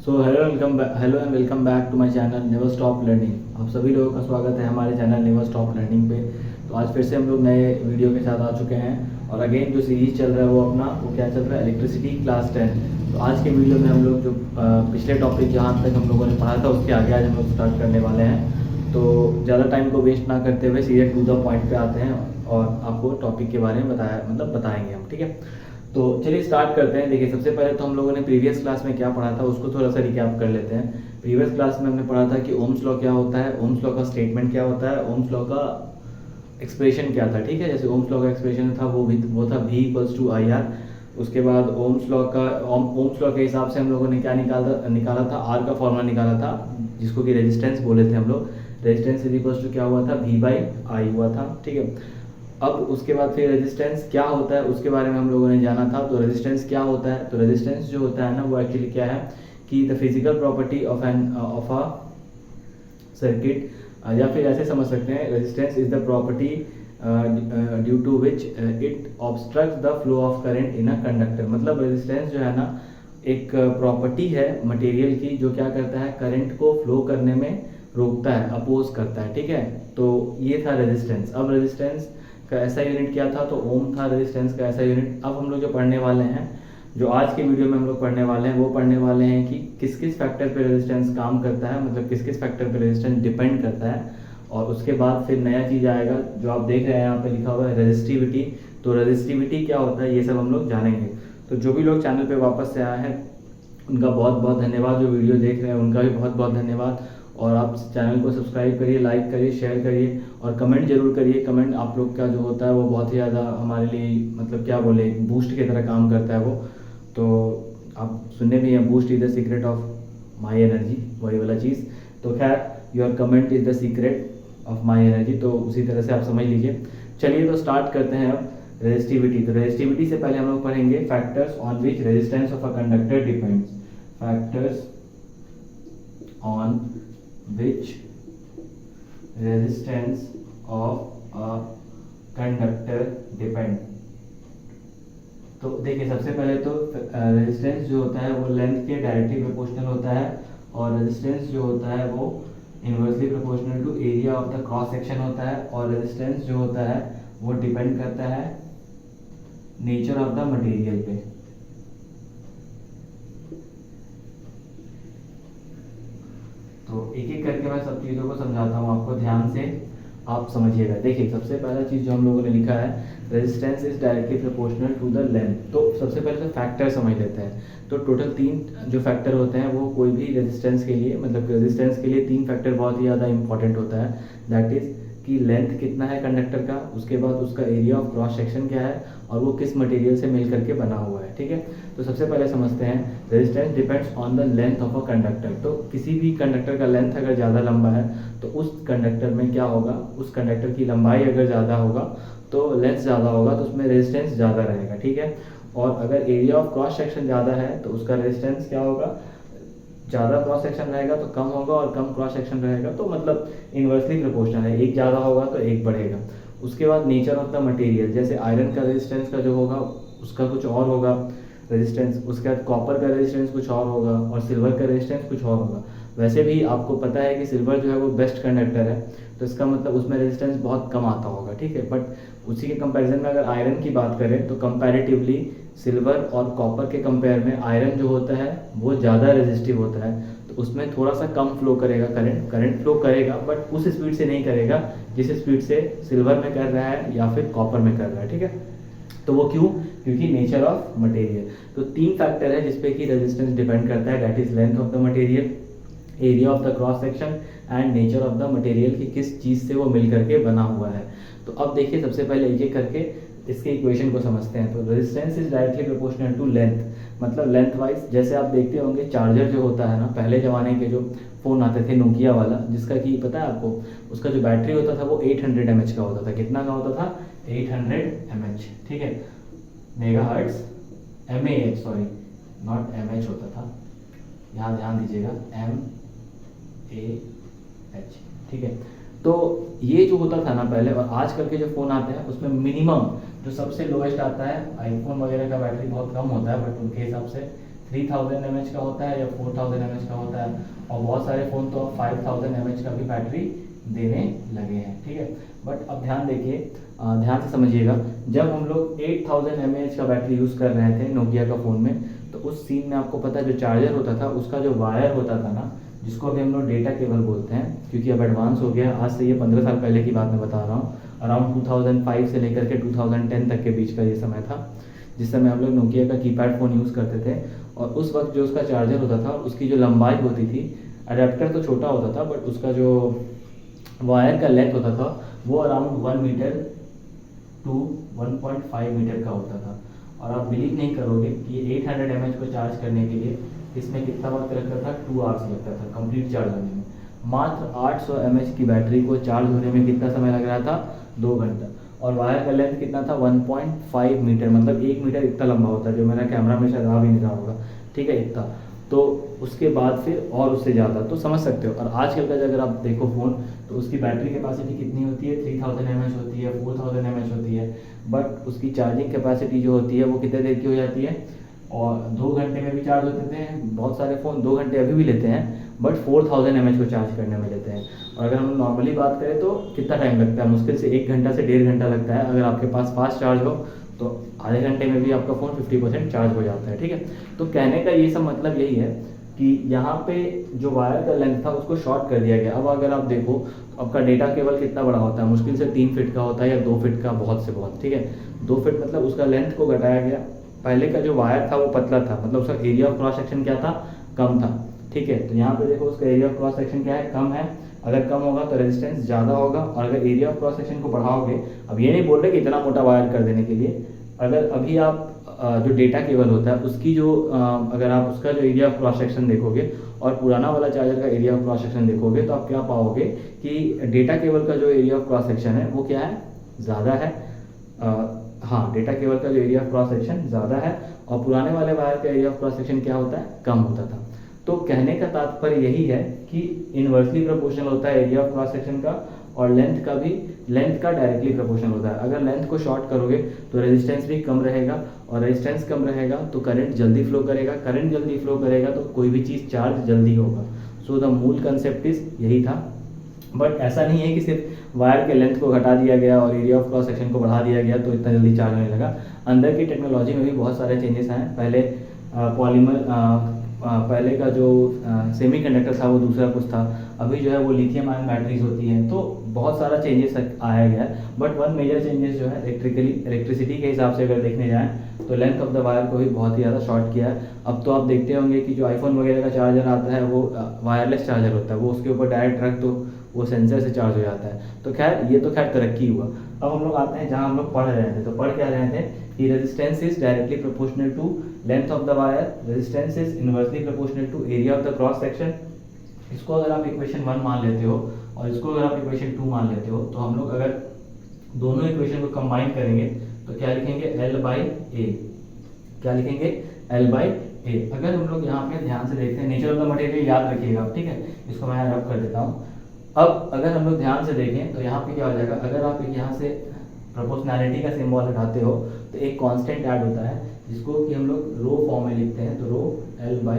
Hello and welcome back to my channel never stop learning. आप सभी लोगों का स्वागत है हमारे चैनल नेवर स्टॉप लर्निंग पे। तो आज फिर से हम लोग नए वीडियो के साथ आ चुके हैं और अगेन जो सीरीज चल रहा है वो क्या चल रहा है, इलेक्ट्रिसिटी क्लास 10। तो आज के वीडियो में हम लोग जो पिछले टॉपिक जहाँ तक हम लोगों ने पढ़ा था उसके आगे आज हम लोग स्टार्ट करने वाले हैं। तो ज़्यादा टाइम को वेस्ट ना करते हुए सीधे टू द पॉइंट पे आते हैं और आपको टॉपिक के बारे में बताएंगे हम, ठीक है। तो चलिए स्टार्ट करते हैं। देखिए, सबसे पहले तो हम लोगों ने प्रीवियस क्लास में क्या पढ़ा था उसको थोड़ा सा रिकैप कर लेते हैं। प्रीवियस क्लास में हमने पढ़ा था कि ओम्स लॉ क्या होता है, ओम्स लॉ का स्टेटमेंट क्या होता है, ओम्स लॉ का एक्सप्रेशन क्या था, ठीक है। जैसे ओम्स लॉ का एक्सप्रेशन था वो था V equals to I R. उसके बाद ओम्स लॉ के हिसाब से हम लोगों ने क्या निकाला था, आर का फॉर्मूला निकाला था जिसको कि रेजिस्टेंस बोले थे हम लोग। रेजिस्टेंस इज इक्वल्स टू क्या हुआ था, V बाई आई हुआ था, ठीक है। अब उसके बाद फिर रेजिस्टेंस क्या होता है उसके बारे में हम लोगों ने जाना था। तो रेजिस्टेंस क्या होता है, तो रेजिस्टेंस जो होता है ना वो एक्चुअली क्या है कि the physical property of a circuit, या फिर ऐसे समझ सकते हैं, resistance is the property due to which it obstructs the flow of current in a conductor. मतलब रेजिस्टेंस जो है ना एक प्रॉपर्टी है मटेरियल की जो क्या करता है, करंट को फ्लो करने में रोकता है, अपोज करता है, ठीक है। तो ये था रेजिस्टेंस। अब रेजिस्टेंस का ऐसा यूनिट क्या था, तो ओम था रेजिस्टेंस का ऐसा यूनिट। अब हम लोग जो पढ़ने वाले हैं, जो आज के वीडियो में हम लोग पढ़ने वाले हैं वो पढ़ने वाले हैं कि किस किस फैक्टर पे रेजिस्टेंस काम करता है, मतलब किस किस फैक्टर पे रेजिस्टेंस डिपेंड करता है। और उसके बाद फिर नया चीज़ आएगा जो आप देख रहे हैं यहाँ पे लिखा हुआ है रेजिस्टिविटी। तो रेजिस्टिविटी क्या होता है ये सब हम लोग जानेंगे। तो जो भी लोग चैनल पे वापस से आए हैं उनका बहुत बहुत धन्यवाद, जो वीडियो देख रहे हैं उनका भी बहुत बहुत धन्यवाद। और आप चैनल को सब्सक्राइब करिए, लाइक करिए, शेयर करिए और कमेंट जरूर करिए। कमेंट आप लोग का जो होता है वो बहुत ही ज़्यादा हमारे लिए, मतलब क्या बोले, बूस्ट की तरह काम करता है वो। तो आप सुनने भी हैं, boost is the secret of my energy, वही वाला चीज़। तो खैर, your comment is the secret of my energy, तो उसी तरह से आप समझ लीजिए। चलिए तो स्टार्ट करते हैं अब रेजिस्टिविटी। तो रेजिस्टिविटी से पहले हम लोग पढ़ेंगे factors on which resistance of a conductor depends. Factors on which resistance of a conductor depend। तो देखिए, सबसे पहले तो रेजिस्टेंस जो होता है वो लेंथ के डायरेक्टली प्रोपोर्शनल होता है और रेजिस्टेंस जो होता है वो inversely proportional to area of the cross section होता है। और रेजिस्टेंस जो होता है वो डिपेंड करता है नेचर ऑफ द मटेरियल पे। तो एक एक करके मैं सब चीज़ों को समझाता हूँ आपको, ध्यान से आप समझिएगा। देखिए, सबसे पहला चीज़ जो हम लोगों ने लिखा है, resistance is directly proportional to the length. तो सबसे पहले तो फैक्टर समझ लेते हैं। तो टोटल 3 जो फैक्टर होते हैं वो कोई भी रेजिस्टेंस के लिए, मतलब रेजिस्टेंस के लिए 3 फैक्टर बहुत ही ज़्यादा इंपॉर्टेंट होता है। दैट इज कि लेंथ कितना है कंडक्टर का, उसके बाद उसका एरिया ऑफ क्रॉस सेक्शन क्या है और वो किस मटेरियल से मिल करके बना हुआ है, ठीक है। तो सबसे पहले समझते हैं, resistance depends on the length of a conductor. तो किसी भी कंडक्टर का लेंथ अगर ज़्यादा लंबा है तो उस कंडक्टर में क्या होगा, उस कंडक्टर की लंबाई अगर ज़्यादा होगा तो लेंथ ज़्यादा होगा तो उसमें रेजिस्टेंस ज़्यादा रहेगा, ठीक है। और अगर एरिया ऑफ क्रॉस सेक्शन ज़्यादा है तो उसका रेजिस्टेंस क्या होगा, ज़्यादा क्रॉस सेक्शन रहेगा तो कम होगा और कम क्रॉस सेक्शन रहेगा तो मतलब इन्वर्सली प्रोपोर्शनल है, एक ज़्यादा होगा तो एक बढ़ेगा। उसके बाद नेचर ऑफ द मटेरियल, जैसे आयरन का रेजिस्टेंस का जो होगा उसका कुछ और होगा रेजिस्टेंस, उसके बाद कॉपर का रेजिस्टेंस कुछ और होगा और सिल्वर का रेजिस्टेंस कुछ और होगा। वैसे भी आपको पता है कि सिल्वर जो है वो बेस्ट कंडक्टर है, तो इसका मतलब उसमें रेजिस्टेंस बहुत कम आता होगा, ठीक है। बट उसी के कंपैरिजन में अगर आयरन की बात करें तो कंपैरेटिवली सिल्वर और कॉपर के कंपेयर में आयरन जो होता है वो ज़्यादा रेजिस्टिव होता है, तो उसमें थोड़ा सा कम फ्लो करेगा करंट फ्लो करेगा, बट उस स्पीड से नहीं करेगा जिस स्पीड से सिल्वर में कर रहा है या फिर कॉपर में कर रहा है, ठीक है। तो वो क्यों, क्योंकि नेचर ऑफ मटेरियल। तो 3 फैक्टर है जिसपे कि रेजिस्टेंस डिपेंड करता है, that is length of the material, area of the cross section and nature of the material की किस चीज़ से वो मिल करके बना हुआ है। तो अब देखिए, सबसे पहले एक एक करके इसके इक्वेशन को समझते हैं। तो resistance is directly proportional to length, मतलब लेंथ वाइज। जैसे आप देखते होंगे चार्जर जो होता है ना, पहले ज़माने के जो फ़ोन आते थे नोकिया वाला, जिसका कि पता है आपको, उसका जो बैटरी होता था वो 800 mAh का होता था। कितना का होता था, 800 mAh, ठीक है। Megahertz, mAh, sorry not mAh होता था, यहाँ ध्यान दीजिएगा, mAh, ठीक है। तो ये जो होता था ना पहले, और आजकल के जो फ़ोन आते हैं उसमें मिनिमम जो सबसे लोएस्ट आता है, आईफोन वगैरह का बैटरी बहुत कम होता है बट उनके हिसाब से 3000 mAh का होता है या 4000 mAh का होता है, और बहुत सारे फ़ोन तो अब 5000 mAh का भी बैटरी देने लगे हैं, ठीक है। बट अब ध्यान देखिए, ध्यान से समझिएगा, जब हम लोग 8000 mAh का बैटरी यूज़ कर रहे थे नोकिया का फ़ोन में, तो उस सीन में आपको पता है जो चार्जर होता था उसका जो वायर होता था ना, जिसको अभी हम लोग डेटा केबल बोलते हैं, क्योंकि अब एडवांस हो गया, आज से ये 15 साल पहले की बात मैं बता रहा हूँ, अराउंड 2005 से लेकर के 2010 तक के बीच का ये समय था, जिस समय हम लोग नोकिया का कीपैड फ़ोन यूज़ करते थे। और उस वक्त जो उसका चार्जर होता था, उसकी जो लंबाई होती थी, अडेप्टर तो छोटा होता था बट उसका जो वायर का लेंथ होता था वो अराउंड 1 मीटर टू 1.5 मीटर का होता था। और आप बिलीव नहीं करोगे कि 800 mAh को चार्ज करने के लिए इसमें कितना वक्त लगता था, 2 आवर्स लगता था कंप्लीट चार्ज होने में। मात्र 800 mAh की बैटरी को चार्ज होने में कितना समय लग रहा था, 2 घंटा। और वायर का लेंथ कितना था, 1.5 मीटर, मतलब 1 मीटर इतना लंबा होता है, जो मेरा कैमरा में शायद आ भी नहीं रहा होगा, ठीक है, इतना। तो उसके बाद फिर और उससे ज़्यादा, तो समझ सकते हो। और आजकल का अगर आप देखो फ़ोन, तो उसकी बैटरी कैपेसिटी कितनी होती है, 3000 mAh होती है, 4000 mAh होती है, बट उसकी चार्जिंग कैपेसिटी जो होती है वो कितने देर की हो जाती है, और 2 घंटे में भी चार्ज होते थे। बहुत सारे फ़ोन 2 घंटे अभी भी लेते हैं, बट 4000 mAh को चार्ज करने में लेते हैं। और अगर हम नॉर्मली बात करें तो कितना टाइम लगता है, मुश्किल से 1 घंटा से 1.5 घंटा लगता है। अगर आपके पास फास्ट चार्ज हो तो आधे घंटे में भी आपका फ़ोन 50% चार्ज हो जाता है, ठीक है। तो कहने का ये सब मतलब यही है कि यहाँ पे जो वायर का लेंथ था उसको शॉर्ट कर दिया गया। अब अगर आप देखो तो आपका डेटा केबल कितना बड़ा होता है, मुश्किल से 3 फीट का होता है या 2 फीट का, बहुत से बहुत, ठीक है। 2 फीट मतलब उसका लेंथ को घटाया गया। पहले का जो वायर था वो पतला था, मतलब उसका एरिया ऑफ क्रॉस सेक्शन क्या था, कम था, ठीक है। तो यहाँ पे देखो उसका एरिया ऑफ क्रॉस सेक्शन क्या है, कम है। अगर कम होगा तो रेजिस्टेंस ज़्यादा होगा, और अगर एरिया ऑफ क्रॉस सेक्शन को बढ़ाओगे, अब ये नहीं बोल रहे कि इतना मोटा वायर कर देने के लिए, अगर अभी आप जो डेटा केबल होता है उसकी जो अगर आप उसका जो एरिया ऑफ क्रॉस सेक्शन देखोगे और पुराना वाला चार्जर का एरिया ऑफ क्रॉस सेक्शन देखोगे, तो आप क्या पाओगे कि डेटा केबल का जो एरिया ऑफ क्रॉस सेक्शन है वो क्या है, ज़्यादा है। हाँ, डेटा केबल का जो एरिया ऑफ क्रॉस सेक्शन ज़्यादा है, और पुराने वाले वायर का एरिया ऑफ क्रॉस सेक्शन क्या होता है, कम होता था। तो कहने का तात्पर्य यही है कि इन्वर्सली प्रोपोर्शनल होता है एरिया ऑफ क्रॉस सेक्शन का, और लेंथ का भी, लेंथ का डायरेक्टली प्रोपोर्शनल होता है। अगर लेंथ को शॉर्ट करोगे तो रेजिस्टेंस भी कम रहेगा, और रेजिस्टेंस कम रहेगा तो करंट जल्दी फ्लो करेगा, करंट जल्दी फ्लो करेगा तो कोई भी चीज़ चार्ज जल्दी होगा। सो द मूल कंसेप्ट इज यही था। बट ऐसा नहीं है कि सिर्फ वायर के लेंथ को घटा दिया गया और एरिया ऑफ क्रॉस सेक्शन को बढ़ा दिया गया तो इतना जल्दी चार्ज होने लगा। अंदर की टेक्नोलॉजी में भी बहुत सारे चेंजेस आए। पहले पॉलीमर, पहले का जो सेमीकंडक्टर था वो दूसरा कुछ था, अभी जो है वो लिथियम आयन बैटरीज होती हैं। तो बहुत सारा चेंजेस आया गया है। बट वन मेजर चेंजेस जो है इलेक्ट्रिसिटी के हिसाब से अगर देखने जाएँ तो लेंथ ऑफ द वायर को भी बहुत ही ज़्यादा शॉर्ट किया है। अब तो आप देखते होंगे कि जो आईफोन वगैरह का चार्जर आता है वो वायरलेस चार्जर होता है, वो उसके ऊपर डायरेक्ट रख दो, वो सेंसर से चार्ज हो जाता है। तो खैर ये तो खैर तरक्की हुआ। अब हम लोग आते हैं जहाँ हम लोग पढ़ रहे थे, तो पढ़ क्या रहे थे कि resistance is directly proportional to length of the wire, resistance is inversely proportional to area of the cross section. इसको अगर आप इक्वेशन 1 मान लेते हो और इसको अगर आप इक्वेशन 2 मान लेते हो, तो हम लोग अगर दोनों इक्वेशन को कंबाइन करेंगे तो क्या लिखेंगे, L/A। क्या लिखेंगे, L/A। अगर हम लोग यहाँ पे ध्यान से देखते हैं, नेचर ऑफ द मटेरियल याद रखिएगा, ठीक है, इसको मैं रब कर देता हूँ। अब अगर हम लोग ध्यान से देखें तो यहाँ पे क्या हो जाएगा, अगर आप यहाँ से प्रोपोर्शनैलिटी का सिंबल हटाते हो तो एक कांस्टेंट ऐड होता है जिसको कि हम लोग रो फॉर्म में लिखते हैं, तो रो L/A,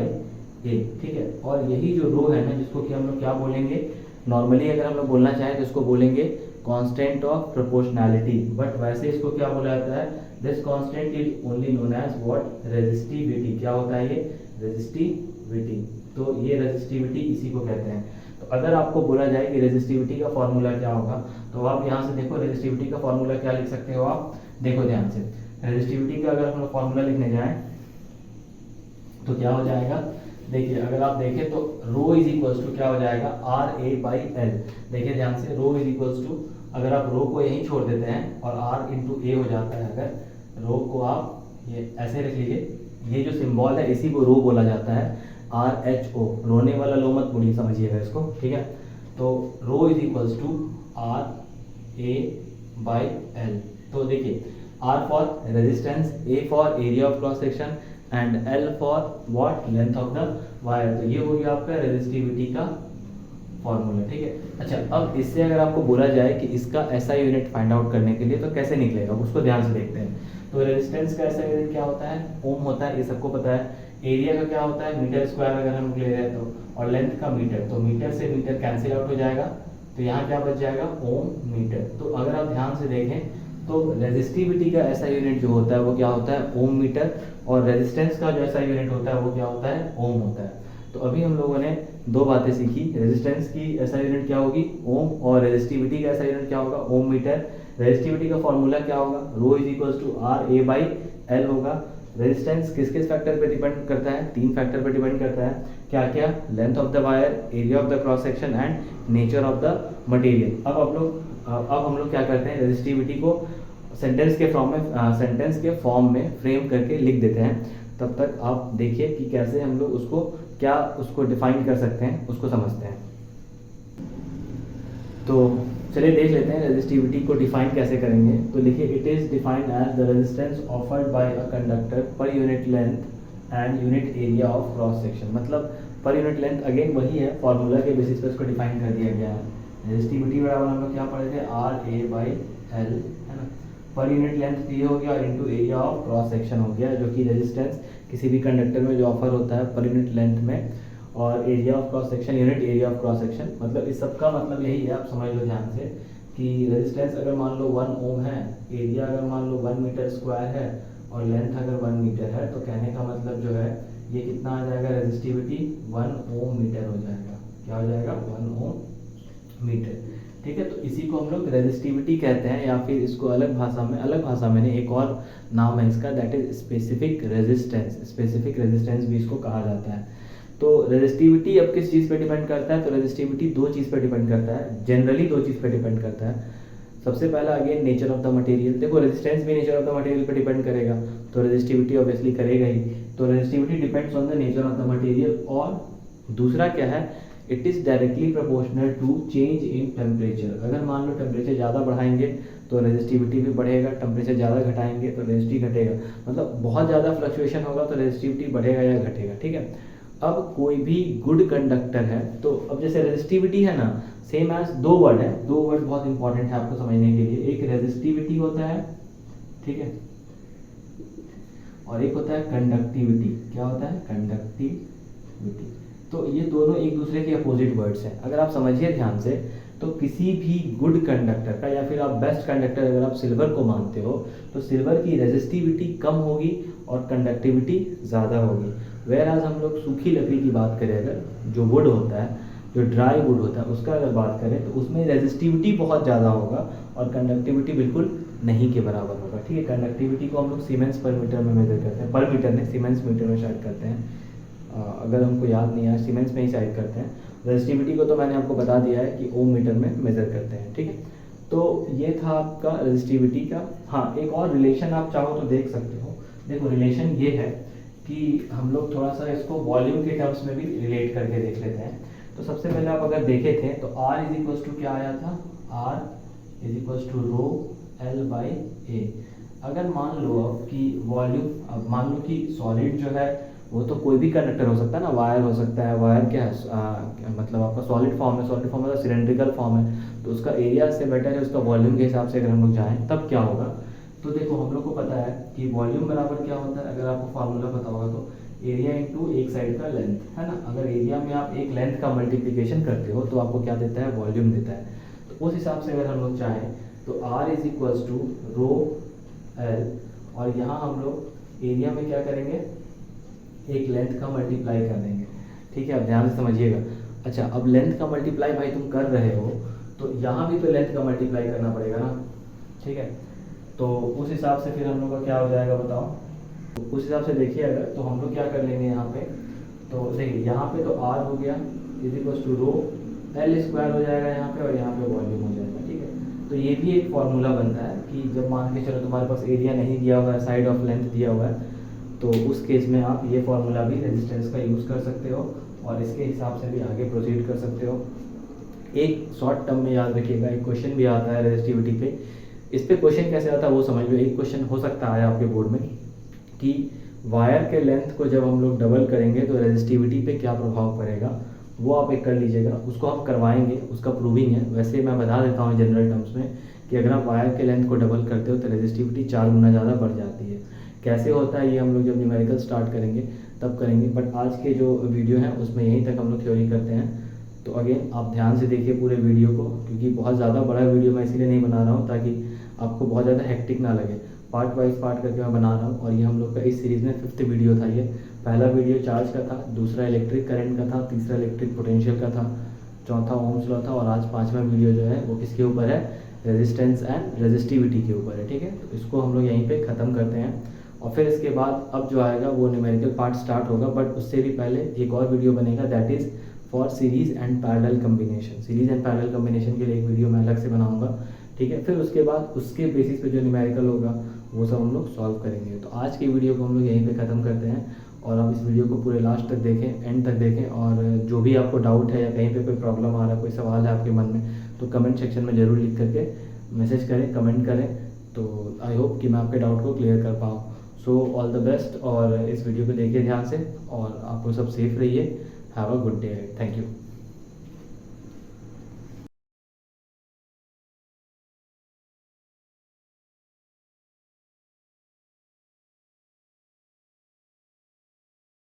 ठीक है। और यही जो रो है ना, जिसको कि हम लोग क्या बोलेंगे, नॉर्मली अगर हम लोग बोलना चाहें तो इसको बोलेंगे कांस्टेंट ऑफ प्रोपोर्शनैलिटी, बट वैसे इसको क्या बोला जाता है, this constant is only known as what, resistivity. क्या होता है ये, रेजिस्टिविटी। तो ये रेजिस्टिविटी इसी को कहते हैं। तो अगर आपको बोला जाए कि रेजिस्टिविटी का फॉर्मूला क्या होगा, तो आप यहाँ से देखो रेजिस्टिविटी का फॉर्मूला क्या लिख सकते हो, आप देखो ध्यान से। रेजिस्टिविटी का अगर हम लोग फॉर्मूला लिखने जाएं तो क्या हो जाएगा, देखिए अगर आप देखें तो रो इज इक्वल्स टू क्या हो जाएगा, RA/L। देखिए ध्यान से, रो इज इक्वल्स टू, अगर आप रो को यहीं छोड़ देते हैं और R/A हो जाता है, अगर रो को आप ये ऐसे रख लीजिए, ये जो सिंबल है इसी को रो बोला जाता है, RHO, रोने वाला लो मत बोलिए, समझिएगा इसको, ठीक है। तो रो इज इक्वल्स टू RA/L। तो देखिए, R for resistance, A for area of cross section and L for what, length of the wire. तो ये हो गया आपका रेजिस्टिविटी का फॉर्मूला, ठीक है। अच्छा, अब इससे अगर आपको बोला जाए कि इसका SI यूनिट फाइंड आउट करने के लिए तो कैसे निकलेगा, उसको ध्यान से देखते हैं। तो रेजिस्टेंस का SI यूनिट क्या होता है, ओम होता है, ये सबको पता है। एरिया का क्या होता है मीटर स्क्वायर अगर हम ले रहे हैं तो, और लेंथ का मीटर, तो मीटर से मीटर कैंसिल आउट हो जाएगा, तो यहाँ क्या बच जाएगा ओम मीटर। तो अगर आप ध्यान से देखें तो रेजिस्टिविटी का ऐसा यूनिट जो होता है वो क्या होता है ओम मीटर, और रेजिस्टेंस का जो ऐसा यूनिट होता है वो क्या होता है ओम होता है। तो अभी हम लोगों ने दो बातें सीखी, रेजिस्टेंस की ऐसा यूनिट क्या होगी ओम, और रेजिस्टिविटी का ऐसा यूनिट क्या होगा ओम मीटर। रेजिस्टिविटी का फॉर्मूला क्या होगा rho is equal to R A by L होगा। रेजिस्टेंस किस किस फैक्टर पे डिपेंड करता है, तीन फैक्टर पे डिपेंड करता है, क्या क्या, length of the wire, area of the cross section and nature of the material. अब हम लोग क्या करते हैं रेजिस्टिविटी को सेंटेंस के फॉर्म में फ्रेम करके लिख देते हैं। तब तक आप देखिए कि कैसे हम लोग उसको डिफाइन कर सकते हैं, उसको समझते हैं। तो चलिए देख लेते हैं रेजिस्टिविटी को डिफाइन कैसे करेंगे। तो लिखिए it is defined as the resistance offered by a conductor per unit length and unit area of cross section. मतलब पर यूनिट लेंथ अगेन वही है, फॉर्मूला के बेसिस पे इसको डिफाइन कर दिया गया है। रेजिस्टिविटी बराबर हम लोग क्या पढ़े थे आर ए बाई एल, है ना। पर यूनिट लेंथ ये हो गया और into area of cross section हो गया, जो कि रेजिस्टेंस किसी भी कंडक्टर में जो ऑफर होता है पर यूनिट लेंथ में, और area of cross section unit area of cross section. मतलब इस सब का मतलब यही है, आप समझ लो ध्यान से कि रेजिस्टेंस अगर मान लो 1 ओम है, एरिया अगर मान लो 1 मीटर स्क्वायर है, और लेंथ अगर 1 मीटर है, तो कहने का मतलब जो है ये कितना आ जाएगा रेजिस्टिविटी 1 ओम मीटर हो जाएगा। क्या हो जाएगा 1 ओम मीटर, ठीक है। तो इसी को हम लोग रेजिस्टिविटी कहते हैं, या फिर इसको अलग भाषा में एक और नाम है इसका, that is specific resistance. Specific resistance भी इसको कहा जाता है। तो रेजिस्टिविटी अब किस चीज़ पे डिपेंड करता है, तो रेजिस्टिविटी दो चीज़ पे डिपेंड करता है, जनरली दो चीज़ पे डिपेंड करता है। सबसे पहला again nature of the material. देखो रेजिस्टेंस भी नेचर ऑफ द मटेरियल पे डिपेंड करेगा, तो रेजिस्टिविटी ऑब्वियसली करेगा ही। तो resistivity depends on the nature of the material. और दूसरा क्या है, it is directly proportional to change in temperature. अगर मान लो टेम्परेचर ज़्यादा बढ़ाएंगे तो रेजिस्टिविटी भी बढ़ेगा, टेम्परेचर ज़्यादा घटाएंगे तो रेजिस्टिविटी घटेगा। मतलब बहुत ज़्यादा फ्लक्चुएशन होगा तो रेजिस्टिविटी बढ़ेगा या घटेगा, ठीक है। अब कोई भी गुड कंडक्टर है, तो अब जैसे रेजिस्टिविटी है ना, सेम एज दो वर्ड है, दो वर्ड बहुत इंपॉर्टेंट है आपको समझने के लिए। एक रेजिस्टिविटी होता है, ठीक है, और एक होता है कंडक्टिविटी। क्या होता है कंडक्टिविटी। तो ये दोनों एक दूसरे के अपोजिट वर्ड्स हैं। अगर आप समझिए ध्यान से, तो किसी भी गुड कंडक्टर का, या फिर आप बेस्ट कंडक्टर अगर आप सिल्वर को मानते हो, तो सिल्वर की रेजिस्टिविटी कम होगी और कंडक्टिविटी ज़्यादा होगी। वेयर आज हम लोग सूखी लकड़ी की बात करें, अगर जो वुड होता है, जो ड्राई वुड होता है, उसका अगर बात करें तो उसमें रेजिस्टिविटी बहुत ज़्यादा होगा और कंडक्टिविटी बिल्कुल नहीं के बराबर होगा, ठीक है। कंडक्टिविटी को हम लोग सीमेंस पर मीटर में मेजर करते हैं, पर मीटर नहीं सीमेंस मीटर में शायद करते हैं, अगर हमको याद नहीं है सीमेंस में ही शायद करते हैं। रेजिस्टिविटी को तो मैंने आपको बता दिया है कि ओम मीटर में मेजर करते हैं, ठीक है। तो ये था आपका रेजिस्टिविटी का। हाँ, एक और रिलेशन आप चाहो तो देख सकते हो। देखो रिलेशन ये है कि हम लोग थोड़ा सा इसको वॉल्यूम के टर्म्स में भी रिलेट करके देख लेते हैं। तो सबसे पहले आप अगर देखे थे तो R इज इक्वल टू क्या आया था, R is equal to rho L by A. अगर मान लो अब कि वॉल्यूम, अब मान लो कि सॉलिड जो है वो तो कोई भी कंडक्टर हो सकता है ना, वायर हो सकता है, वायर क्या है मतलब आपका सॉलिड फॉर्म है, सॉलिड फॉर्म मतलब सिलेंड्रिकल फॉर्म है, तो उसका एरिया से बेटर है उसका वॉल्यूम के हिसाब से अगर हम लोग जाएँ तब क्या होगा। तो देखो हम लोग को पता है कि वॉल्यूम बराबर क्या होता है, अगर आपको फार्मूला पता होगा तो एरिया इंटू एक साइड का लेंथ, है ना। अगर एरिया में आप एक लेंथ का मल्टीप्लिकेशन करते हो तो आपको क्या देता है, वॉल्यूम देता है। तो उस हिसाब से अगर हम लोग चाहें तो R is equals to rho L, और यहाँ हम लोग एरिया में क्या करेंगे, एक लेंथ का मल्टीप्लाई कर देंगे, ठीक है। अब ध्यान से समझिएगा। अच्छा, अब लेंथ का मल्टीप्लाई भाई तुम कर रहे हो तो यहाँ भी तो लेंथ का मल्टीप्लाई करना पड़ेगा ना, ठीक है। तो उस हिसाब से फिर हम लोग का क्या हो जाएगा बताओ। तो उस हिसाब से देखिए अगर, तो हम लोग क्या कर लेंगे यहाँ पे, तो देखिए यहाँ पे तो R हो गया is equal to rho L square हो जाएगा यहाँ पे, और यहाँ पे वॉल्यूम हो जाएगा, ठीक है। तो ये भी एक फॉर्मूला बनता है कि जब मान के चलो तुम्हारे पास एरिया नहीं दिया हुआ है, साइड ऑफ लेंथ दिया हुआ है, तो उस केस में आप ये फॉर्मूला भी रेजिस्टेंस का यूज़ कर सकते हो और इसके हिसाब से भी आगे प्रोसीड कर सकते हो। एक शॉर्ट टर्म में याद रखिएगा, एक क्वेश्चन भी आता है रेजिस्टिविटी पे। इस पे क्वेश्चन कैसे आता है वो समझ लो। एक क्वेश्चन हो सकता है आपके बोर्ड में कि वायर के लेंथ को जब हम लोग डबल करेंगे तो रेजिस्टिविटी पे क्या प्रभाव पड़ेगा, वो आप एक कर लीजिएगा, उसको हम करवाएंगे, उसका प्रूविंग है। वैसे मैं बता देता हूँ जनरल टर्म्स में कि अगर आप वायर के लेंथ को डबल करते हो तो रेजिस्टिविटी 4 गुना ज़्यादा बढ़ जाती है। कैसे होता है ये हम लोग जब न्यूमेरिकल स्टार्ट करेंगे तब करेंगे, बट आज के जो वीडियो हैं उसमें यहीं तक हम लोग थ्योरी करते हैं। तो अगेन आप ध्यान से देखिए पूरे वीडियो को, क्योंकि बहुत ज़्यादा बड़ा वीडियो मैं इसीलिए नहीं बना रहा हूँ ताकि आपको बहुत ज़्यादा हेक्टिक ना लगे। पार्ट वाइज पार्ट करके मैं बना रहा हूँ, और ये हम लोग का इस सीरीज़ में 5th वीडियो था। ये पहला वीडियो चार्ज का था, दूसरा इलेक्ट्रिक करंट का था, तीसरा इलेक्ट्रिक पोटेंशियल का था, चौथा ओम्स लॉ था, और आज 5वां वीडियो जो है वो किसके ऊपर है, रेजिस्टेंस एंड रेजिस्टिविटी के ऊपर है। ठीक है, तो इसको हम लोग यहीं पे ख़त्म करते हैं, और फिर इसके बाद अब जो आएगा वो न्यूमेरिकल पार्ट स्टार्ट होगा। बट उससे भी पहले एक और वीडियो बनेगा, that is for series and parallel combination. Series and parallel combination के लिए एक वीडियो मैं अलग से बनाऊंगा। ठीक है, फिर उसके बाद उसके बेसिस पे जो न्यूमेरिकल होगा वो सब हम लोग सॉल्व करेंगे। तो आज की वीडियो को हम लोग यहीं पे ख़त्म करते हैं, और आप इस वीडियो को पूरे लास्ट तक देखें, एंड तक देखें, और जो भी आपको डाउट है या कहीं पे कोई प्रॉब्लम आ रहा है, कोई सवाल है आपके मन में, तो कमेंट सेक्शन में ज़रूर लिख करके मैसेज करें, कमेंट करें। तो आई होप कि मैं आपके डाउट को क्लियर कर पाऊँ। सो ऑल द बेस्ट, और इस वीडियो को देखिए ध्यान से, और आप लोग सब सेफ रहिए। Have a good day, thank you.